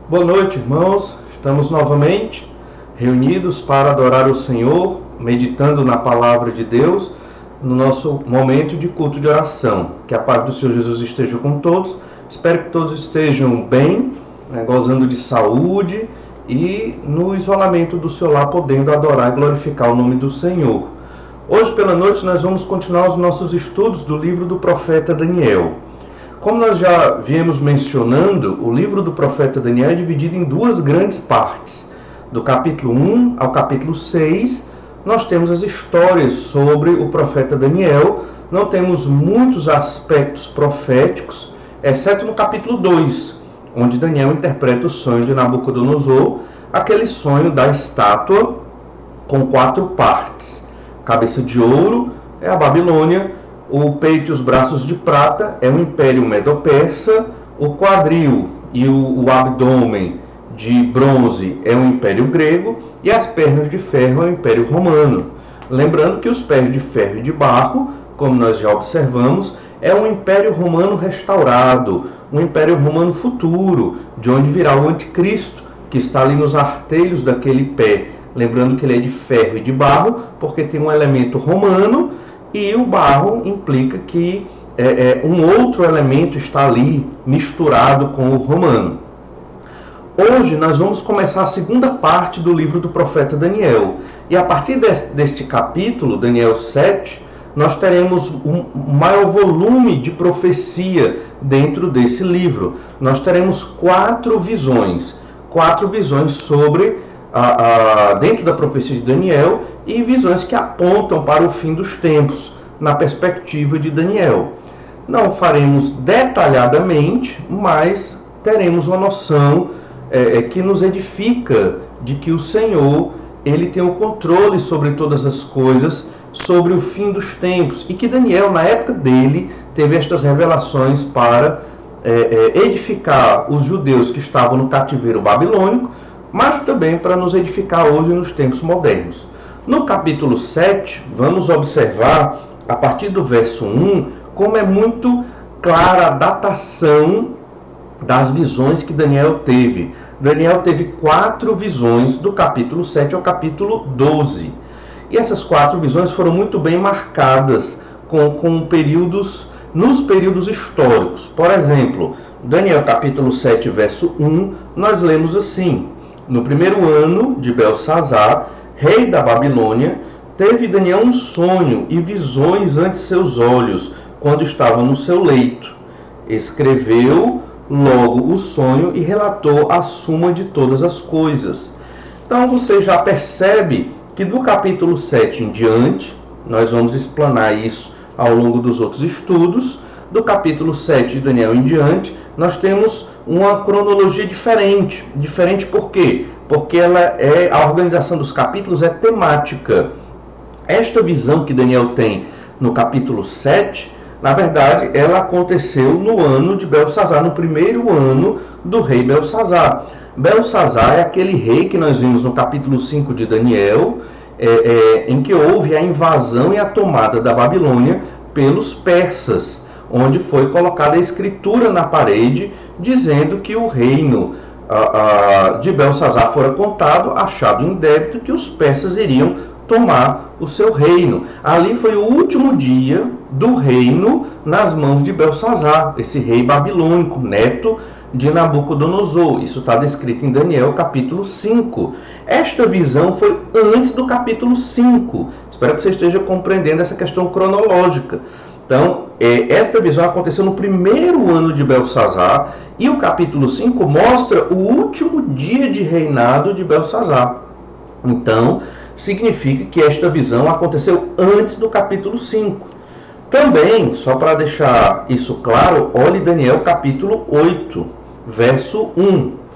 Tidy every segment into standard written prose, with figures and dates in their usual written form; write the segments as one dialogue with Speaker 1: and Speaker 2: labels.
Speaker 1: Boa noite, irmãos. Estamos novamente reunidos para adorar o Senhor, meditando na palavra de Deus, no nosso momento de culto de oração. Que a paz do Senhor Jesus esteja com todos. Espero que todos estejam bem, gozando de saúde e no isolamento do seu lar, podendo adorar e glorificar o nome do Senhor. Hoje pela noite nós vamos continuar os nossos estudos do livro do profeta Daniel. Como nós já viemos mencionando, o livro do profeta Daniel é dividido em duas grandes partes. Do capítulo 1 ao capítulo 6, nós temos as histórias sobre o profeta Daniel. Não temos muitos aspectos proféticos, exceto no capítulo 2, onde Daniel interpreta o sonho de Nabucodonosor, aquele sonho da estátua com 4 partes. Cabeça de ouro é a Babilônia, o peito e os braços de prata é o Império Medo-Persa, o quadril e o abdômen de bronze é o Império Grego e as pernas de ferro é o Império Romano. Lembrando que os pés de ferro e de barro, como nós já observamos, é um Império Romano restaurado, um Império Romano futuro, de onde virá o Anticristo, que está ali nos artelhos daquele pé. Lembrando que ele é de ferro e de barro, porque tem um elemento romano, e o barro implica que um outro elemento está ali misturado com o romano. Hoje nós vamos começar a segunda parte do livro do profeta Daniel. E a partir deste capítulo, Daniel 7, nós teremos um maior volume de profecia dentro desse livro. Nós teremos 4 visões sobre dentro da profecia de Daniel, e visões que apontam para o fim dos tempos, na perspectiva de Daniel. Não faremos detalhadamente, mas teremos uma noção que nos edifica de que o Senhor ele tem o controle sobre todas as coisas, sobre o fim dos tempos, e que Daniel, na época dele, teve estas revelações para edificar os judeus que estavam no cativeiro babilônico, mas também para nos edificar hoje nos tempos modernos. No capítulo 7, vamos observar, a partir do verso 1, como é muito clara a datação das visões que Daniel teve. Daniel teve 4 visões do capítulo 7 ao capítulo 12. E essas 4 visões foram muito bem marcadas nos períodos históricos. Por exemplo, Daniel capítulo 7, verso 1, nós lemos assim: no primeiro ano de Belsazar, rei da Babilônia, teve Daniel um sonho e visões ante seus olhos, quando estava no seu leito. Escreveu logo o sonho e relatou a suma de todas as coisas. Então você já percebe que do capítulo 7 em diante, nós vamos explanar isso ao longo dos outros estudos, do capítulo 7 de Daniel em diante, nós temos uma cronologia diferente. Diferente por quê? Porque a organização dos capítulos é temática. Esta visão que Daniel tem no capítulo 7, na verdade, ela aconteceu no ano de Belsazar, no primeiro ano do rei Belsazar. Belsazar é aquele rei que nós vimos no capítulo 5 de Daniel, em que houve a invasão e a tomada da Babilônia pelos persas, onde foi colocada a escritura na parede, dizendo que o reino de Belsazar fora contado, achado em débito, que os persas iriam tomar o seu reino. Ali foi o último dia do reino nas mãos de Belsazar, esse rei babilônico, neto de Nabucodonosor. Isso está descrito em Daniel capítulo 5. Esta visão foi antes do capítulo 5. Espero que você esteja compreendendo essa questão cronológica. Então, esta visão aconteceu no primeiro ano de Belsazar, e o capítulo 5 mostra o último dia de reinado de Belsazar. Então, significa que esta visão aconteceu antes do capítulo 5. Também, só para deixar isso claro, olhe Daniel capítulo 8, verso 1.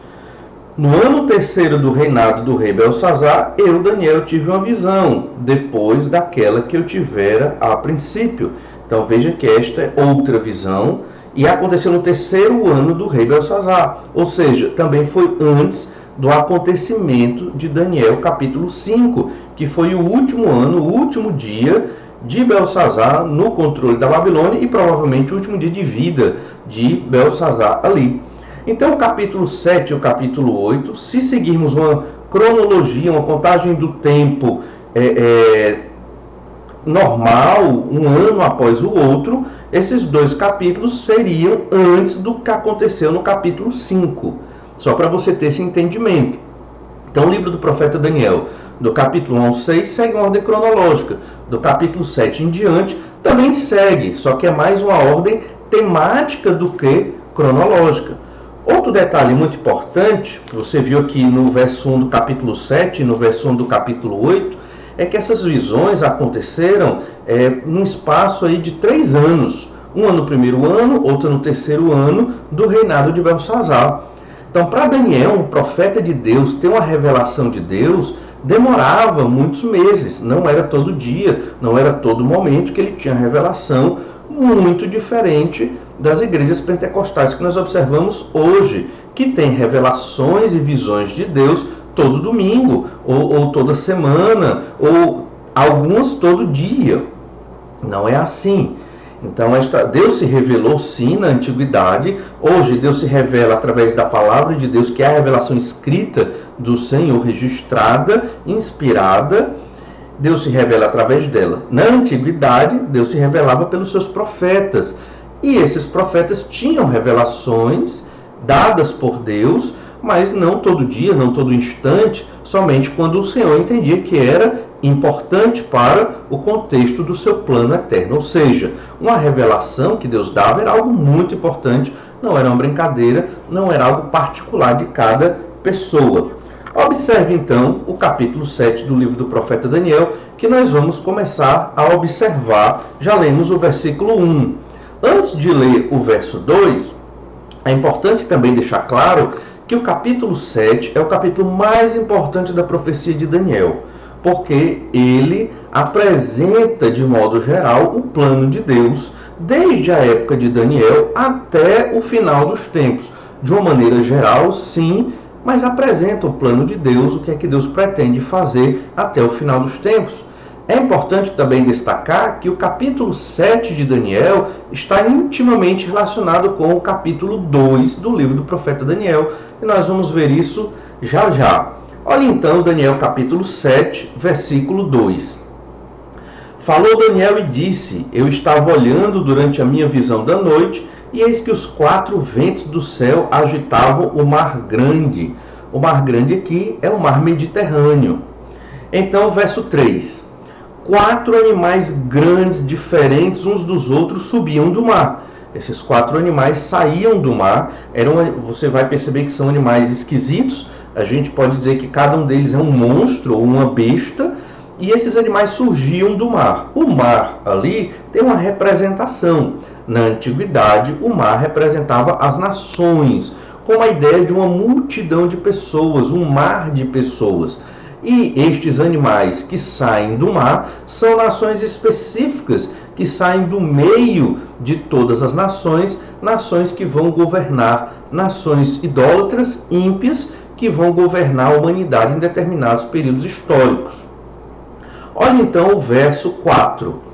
Speaker 1: No ano 3º do reinado do rei Belsazar, eu, Daniel, tive uma visão, depois daquela que eu tivera a princípio. Então veja que esta é outra visão, e aconteceu no 3º ano do rei Belsazar. Ou seja, também foi antes do acontecimento de Daniel capítulo 5, que foi o último ano, o último dia de Belsazar no controle da Babilônia, e provavelmente o último dia de vida de Belsazar ali. Então, o capítulo 7 e o capítulo 8, se seguirmos uma cronologia, uma contagem do tempo normal, um ano após o outro, esses dois capítulos seriam antes do que aconteceu no capítulo 5, só para você ter esse entendimento. Então, o livro do profeta Daniel, do capítulo 1 ao 6, segue uma ordem cronológica. Do capítulo 7 em diante, também segue, só que é mais uma ordem temática do que cronológica. Outro detalhe muito importante, que você viu aqui no verso 1 do capítulo 7 e no verso 1 do capítulo 8, é que essas visões aconteceram num espaço aí de 3 anos. Uma no primeiro ano, outra no terceiro ano do reinado de Belsazar. Então, para Daniel, um profeta de Deus, ter uma revelação de Deus, demorava muitos meses. Não era todo dia, não era todo momento que ele tinha revelação, muito diferente das igrejas pentecostais que nós observamos hoje, que tem revelações e visões de Deus todo domingo, ou toda semana, ou algumas todo dia. Não é assim. Então, Deus se revelou sim na antiguidade. Hoje Deus se revela através da palavra de Deus, que é a revelação escrita do Senhor, registrada, inspirada. Deus se revela através dela. Na antiguidade, Deus se revelava pelos seus profetas. E esses profetas tinham revelações dadas por Deus, mas não todo dia, não todo instante, somente quando o Senhor entendia que era importante para o contexto do seu plano eterno. Ou seja, uma revelação que Deus dava era algo muito importante, não era uma brincadeira, não era algo particular de cada pessoa. Observe então o capítulo 7 do livro do profeta Daniel, que nós vamos começar a observar. Já lemos o versículo 1. Antes de ler o verso 2, é importante também deixar claro que o capítulo 7 é o capítulo mais importante da profecia de Daniel, porque ele apresenta de modo geral o plano de Deus, desde a época de Daniel até o final dos tempos. De uma maneira geral, sim, mas apresenta o plano de Deus, o que é que Deus pretende fazer até o final dos tempos. É importante também destacar que o capítulo 7 de Daniel está intimamente relacionado com o capítulo 2 do livro do profeta Daniel, e nós vamos ver isso já já. Olha então Daniel capítulo 7, versículo 2. Falou Daniel e disse: Eu estava olhando durante a minha visão da noite, e eis que os 4 ventos do céu agitavam o mar grande. O mar grande aqui é o mar Mediterrâneo. Então, verso 3. 4 animais grandes, diferentes uns dos outros, subiam do mar. Esses 4 animais saíam do mar. Você vai perceber que são animais esquisitos. A gente pode dizer que cada um deles é um monstro ou uma besta. E esses animais surgiam do mar. O mar ali tem uma representação. Na antiguidade, o mar representava as nações, com a ideia de uma multidão de pessoas, um mar de pessoas. E estes animais que saem do mar são nações específicas, que saem do meio de todas as nações, nações que vão governar, nações idólatras, ímpias, que vão governar a humanidade em determinados períodos históricos. Olha então o verso 4.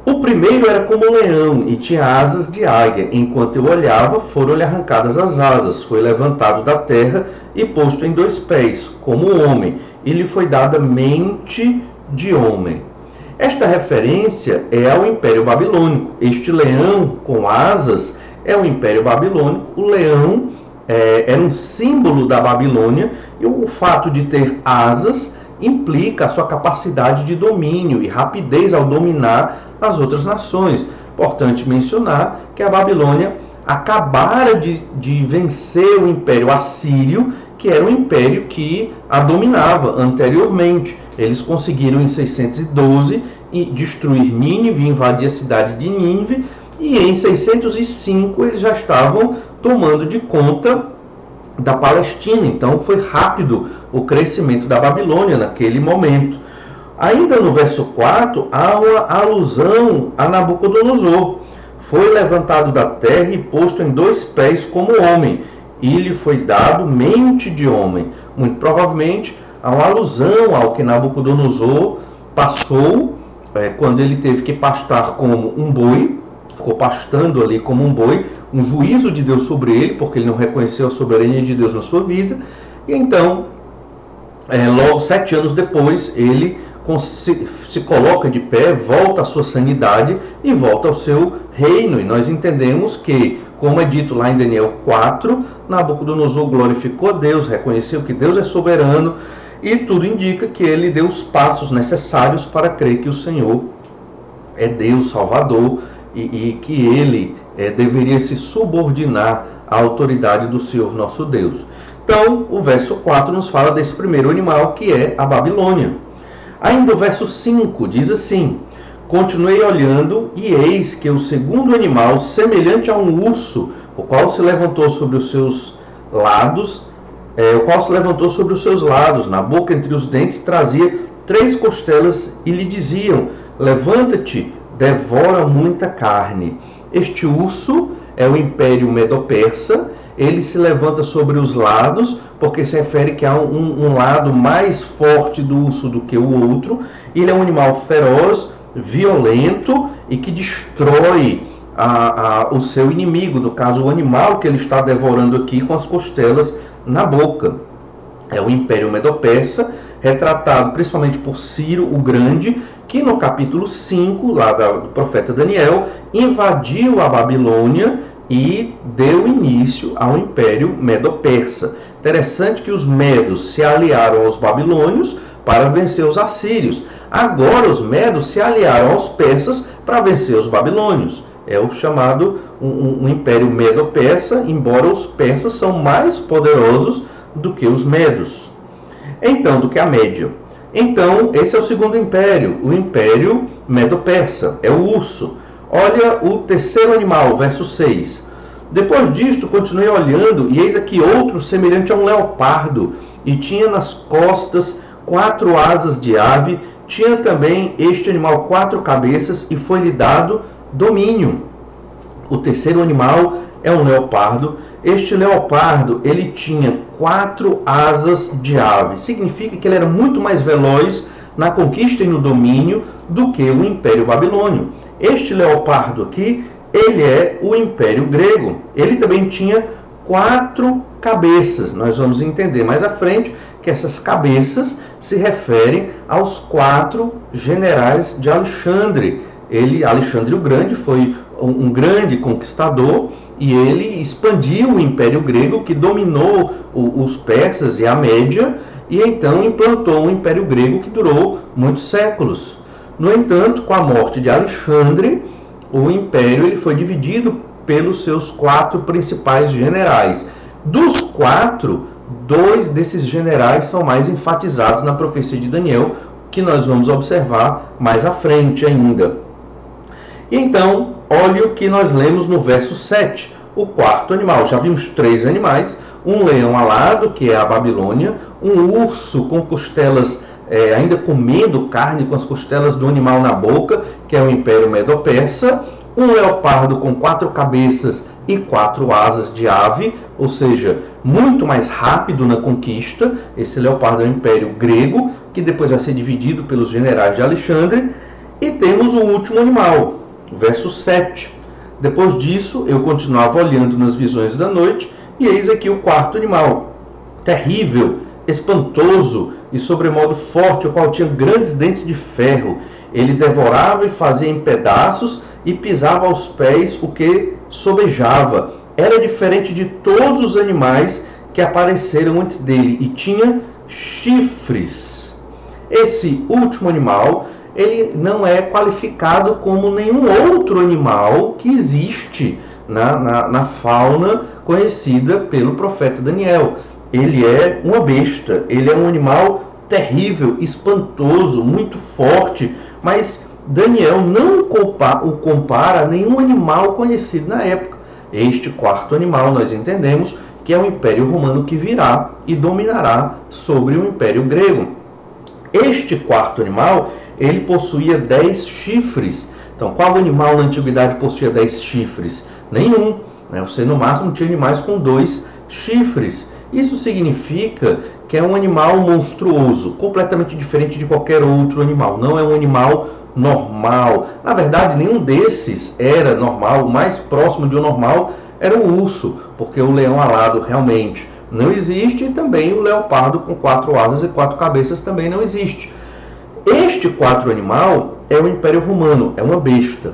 Speaker 1: O primeiro era como um leão e tinha asas de águia. Enquanto eu olhava, foram-lhe arrancadas as asas. Foi levantado da terra e posto em 2 pés, como um homem. E lhe foi dada mente de homem. Esta referência é ao Império Babilônico. Este leão com asas é o Império Babilônico. O leão era um símbolo da Babilônia, e o fato de ter asas implica a sua capacidade de domínio e rapidez ao dominar as outras nações. Importante mencionar que a Babilônia acabara de vencer o Império Assírio, que era um império que a dominava anteriormente. Eles conseguiram em 612 destruir Nínive, invadir a cidade de Nínive, e em 605 eles já estavam tomando de conta da Palestina. Então foi rápido o crescimento da Babilônia naquele momento. Ainda no verso 4 há uma alusão a Nabucodonosor. Foi levantado da terra e posto em 2 pés como homem, e lhe foi dado mente de homem. Muito provavelmente há uma alusão ao que Nabucodonosor passou quando ele teve que pastar como um boi, ficou pastando ali como um boi, um juízo de Deus sobre ele, porque ele não reconheceu a soberania de Deus na sua vida. E então, logo 7 anos depois, ele se coloca de pé, volta à sua sanidade e volta ao seu reino. E nós entendemos que, como é dito lá em Daniel 4, Nabucodonosor glorificou a Deus, reconheceu que Deus é soberano, e tudo indica que ele deu os passos necessários para crer que o Senhor é Deus Salvador e que ele deveria se subordinar à autoridade do Senhor nosso Deus. Então, o verso 4 nos fala desse primeiro animal, que é a Babilônia. Ainda o verso 5 diz assim: continuei olhando, e eis que o segundo animal, semelhante a um urso, o qual se levantou sobre os seus lados, na boca entre os dentes trazia 3 costelas, e lhe diziam: levanta-te, devora muita carne. Este urso é o Império Medo-Persa. Ele se levanta sobre os lados, porque se refere que há um lado mais forte do urso do que o outro. Ele é um animal feroz, violento e que destrói o seu inimigo, no caso o animal que ele está devorando aqui com as costelas na boca. É o Império Medo-Persa, retratado principalmente por Ciro o Grande, que no capítulo 5, lá do profeta Daniel, invadiu a Babilônia e deu início ao Império Medo-Persa. Interessante que os medos se aliaram aos babilônios para vencer os assírios. Agora os medos se aliaram aos persas para vencer os babilônios. É o chamado um Império Medo-Persa, embora os persas são mais poderosos do que os medos. Então, do que a Média. Então, esse é o segundo império, o Império Medo-Persa, é o urso. Olha o terceiro animal, verso 6. Depois disto, continuei olhando, e eis aqui outro semelhante a um leopardo, e tinha nas costas 4 asas de ave, tinha também este animal 4 cabeças, e foi-lhe dado domínio. O terceiro animal é um leopardo. Este leopardo, ele tinha 4 asas de ave. Significa que ele era muito mais veloz na conquista e no domínio do que o Império Babilônio. Este leopardo aqui, ele é o Império Grego. Ele também tinha 4 cabeças. Nós vamos entender mais à frente que essas cabeças se referem aos 4 generais de Alexandre. Alexandre o Grande foi um grande conquistador e ele expandiu o Império Grego, que dominou os persas e a Média, e então implantou o Império Grego, que durou muitos séculos. No entanto, com a morte de Alexandre, o Império ele foi dividido pelos seus 4 principais generais. Dos 4, 2 desses generais são mais enfatizados na profecia de Daniel, que nós vamos observar mais à frente ainda. Então, olha o que nós lemos no verso 7, o quarto animal. Já vimos 3 animais, um leão alado, que é a Babilônia, um urso com costelas, ainda comendo carne com as costelas do animal na boca, que é o Império Medo-Persa, um leopardo com 4 cabeças e 4 asas de ave, ou seja, muito mais rápido na conquista. Esse leopardo é o Império Grego, que depois vai ser dividido pelos generais de Alexandre. E temos o último animal, verso 7. Depois disso, eu continuava olhando nas visões da noite, e eis aqui o quarto animal, terrível, espantoso e sobremodo forte, o qual tinha grandes dentes de ferro. Ele devorava e fazia em pedaços, e pisava aos pés o que sobejava. Era diferente de todos os animais que apareceram antes dele, e tinha chifres. Esse último animal, ele não é qualificado como nenhum outro animal que existe na fauna conhecida pelo profeta Daniel. Ele é uma besta, ele é um animal terrível, espantoso, muito forte, mas Daniel não o compara a nenhum animal conhecido na época. Este quarto animal, nós entendemos que é o Império Romano que virá e dominará sobre o Império Grego. Este quarto animal, ele possuía 10 chifres. Então, qual animal na antiguidade possuía 10 chifres? Nenhum. Você no máximo tinha animais com 2 chifres. Isso significa que é um animal monstruoso, completamente diferente de qualquer outro animal. Não é um animal normal. Na verdade, nenhum desses era normal. O mais próximo de um normal era o urso, porque o leão alado realmente não existe, e também o leopardo com 4 asas e 4 cabeças também não existe. Este quarto animal é o Império Romano, é uma besta.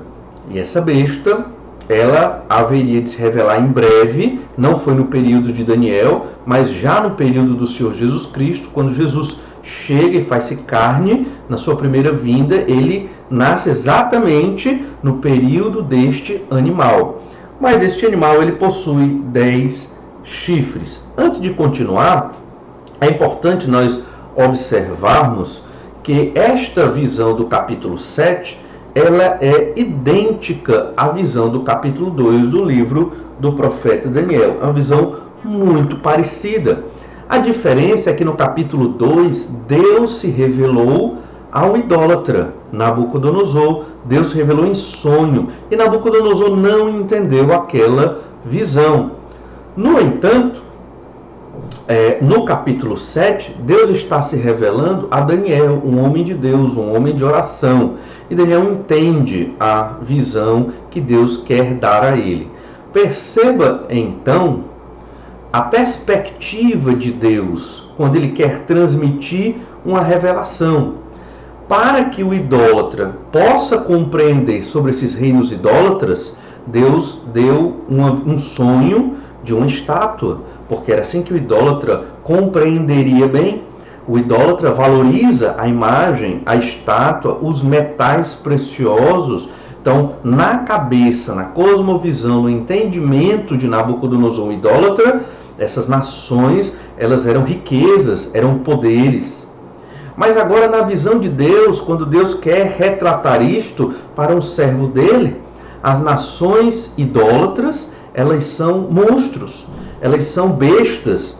Speaker 1: E essa besta, ela haveria de se revelar em breve, não foi no período de Daniel, mas já no período do Senhor Jesus Cristo, quando Jesus chega e faz-se carne, na sua primeira vinda, ele nasce exatamente no período deste animal. Mas este animal, ele possui 10 chifres. Antes de continuar, é importante nós observarmos que esta visão do capítulo 7, ela é idêntica à visão do capítulo 2 do livro do profeta Daniel. É uma visão muito parecida. A diferença é que no capítulo 2, Deus se revelou ao idólatra Nabucodonosor. Deus se revelou em sonho e Nabucodonosor não entendeu aquela visão. No entanto, no capítulo 7, Deus está se revelando a Daniel, um homem de Deus, um homem de oração. E Daniel entende a visão que Deus quer dar a ele. Perceba, então, a perspectiva de Deus quando ele quer transmitir uma revelação. Para que o idólatra possa compreender sobre esses reinos idólatras, Deus deu um sonho de uma estátua, porque era assim que o idólatra compreenderia bem. O idólatra valoriza a imagem, a estátua, os metais preciosos. Então, na cabeça, na cosmovisão, no entendimento de Nabucodonosor, o idólatra, essas nações, elas eram riquezas, eram poderes. Mas agora, na visão de Deus, quando Deus quer retratar isto para um servo dele, as nações idólatras, elas são monstros, elas são bestas,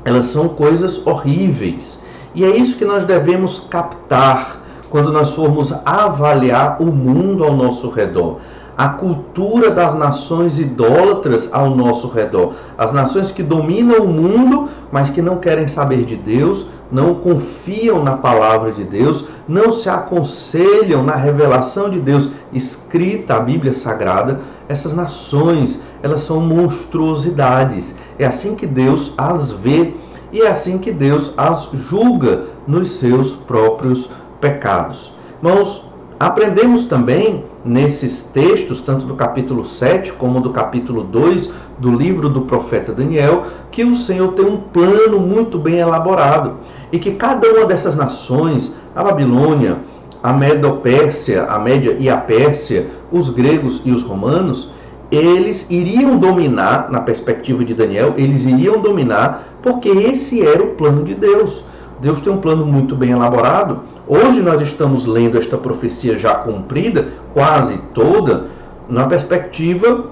Speaker 1: elas são coisas horríveis. E é isso que nós devemos captar quando nós formos avaliar o mundo ao nosso redor. A cultura das nações idólatras ao nosso redor. As nações que dominam o mundo, mas que não querem saber de Deus, não confiam na palavra de Deus, não se aconselham na revelação de Deus escrita, a Bíblia Sagrada. Essas nações, elas são monstruosidades. É assim que Deus as vê e é assim que Deus as julga nos seus próprios pecados. Irmãos, aprendemos também nesses textos, tanto do capítulo 7 como do capítulo 2 do livro do profeta Daniel, que o Senhor tem um plano muito bem elaborado e que cada uma dessas nações, a Babilônia, a Medo-Pérsia, a Média e a Pérsia, os gregos e os romanos, eles iriam dominar, na perspectiva de Daniel, eles iriam dominar porque esse era o plano de Deus. Deus tem um plano muito bem elaborado. Hoje nós estamos lendo esta profecia já cumprida, quase toda, na perspectiva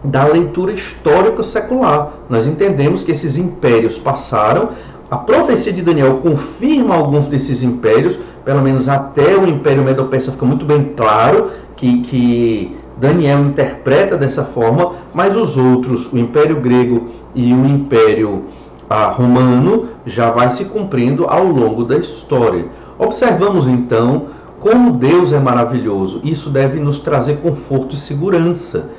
Speaker 1: da leitura histórica secular. Nós entendemos que esses impérios passaram. A profecia de Daniel confirma alguns desses impérios, pelo menos até o Império Medo-Persa fica muito bem claro que Daniel interpreta dessa forma, mas os outros, o Império Grego e o Império Romano, já vai se cumprindo ao longo da história. Observamos então como Deus é maravilhoso. Isso deve nos trazer conforto e segurança.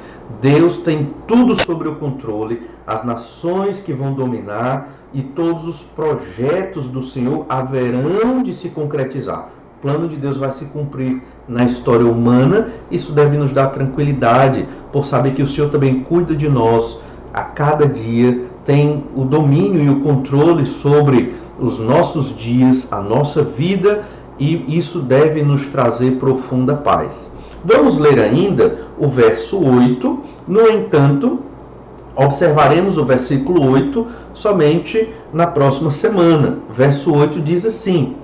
Speaker 1: Deus tem tudo sob o controle, as nações que vão dominar e todos os projetos do Senhor haverão de se concretizar. O plano de Deus vai se cumprir na história humana. Isso deve nos dar tranquilidade, por saber que o Senhor também cuida de nós a cada dia, tem o domínio e o controle sobre os nossos dias, a nossa vida, e isso deve nos trazer profunda paz. Vamos ler ainda o verso 8. No entanto, observaremos o versículo 8 somente na próxima semana. Verso 8 diz assim: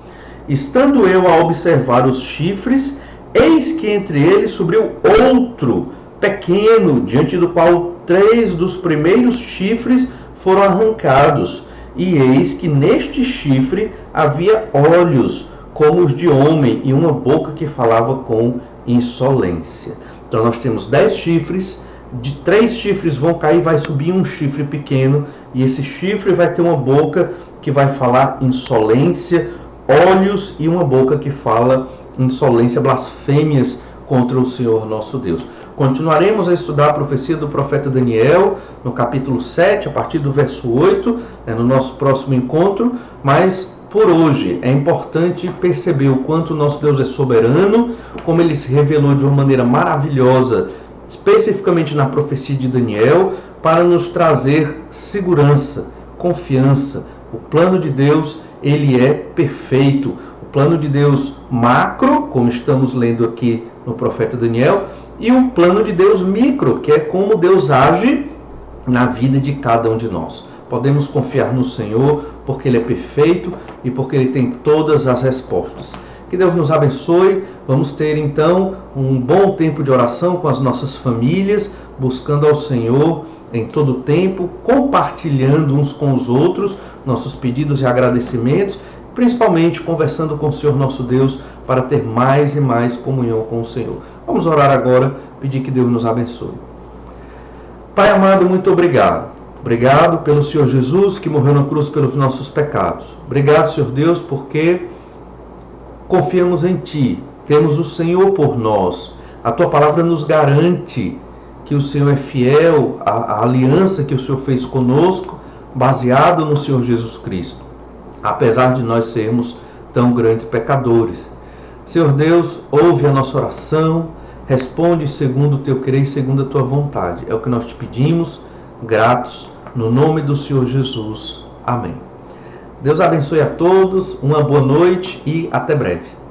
Speaker 1: estando eu a observar os chifres, eis que entre eles subiu outro, pequeno, diante do qual 3 dos primeiros chifres foram arrancados. E eis que neste chifre havia olhos como os de homem e uma boca que falava com insolência. Então nós temos 10 chifres, de 3 chifres vão cair, vai subir um chifre pequeno, e esse chifre vai ter uma boca que vai falar insolência, olhos e uma boca que fala insolência, blasfêmias contra o Senhor nosso Deus. Continuaremos a estudar a profecia do profeta Daniel no capítulo 7, a partir do verso 8, no nosso próximo encontro, mas por hoje é importante perceber o quanto o nosso Deus é soberano, como ele se revelou de uma maneira maravilhosa, especificamente na profecia de Daniel, para nos trazer segurança, confiança. O plano de Deus, ele é perfeito. O plano de Deus macro, como estamos lendo aqui no profeta Daniel, e um plano de Deus micro, que é como Deus age na vida de cada um de nós. Podemos confiar no Senhor, porque Ele é perfeito e porque Ele tem todas as respostas. Que Deus nos abençoe. Vamos ter então um bom tempo de oração com as nossas famílias, buscando ao Senhor em todo o tempo, compartilhando uns com os outros nossos pedidos e agradecimentos, principalmente conversando com o Senhor nosso Deus para ter mais e mais comunhão com o Senhor. Vamos orar agora, pedir que Deus nos abençoe. Pai amado, muito obrigado. Obrigado pelo Senhor Jesus que morreu na cruz pelos nossos pecados. Obrigado, Senhor Deus, porque confiamos em Ti, temos o Senhor por nós. A Tua palavra nos garante que o Senhor é fiel à aliança que o Senhor fez conosco, baseado no Senhor Jesus Cristo, apesar de nós sermos tão grandes pecadores. Senhor Deus, ouve a nossa oração, responde segundo o Teu querer e segundo a Tua vontade. É o que nós te pedimos, gratos, no nome do Senhor Jesus. Amém. Deus abençoe a todos, uma boa noite e até breve.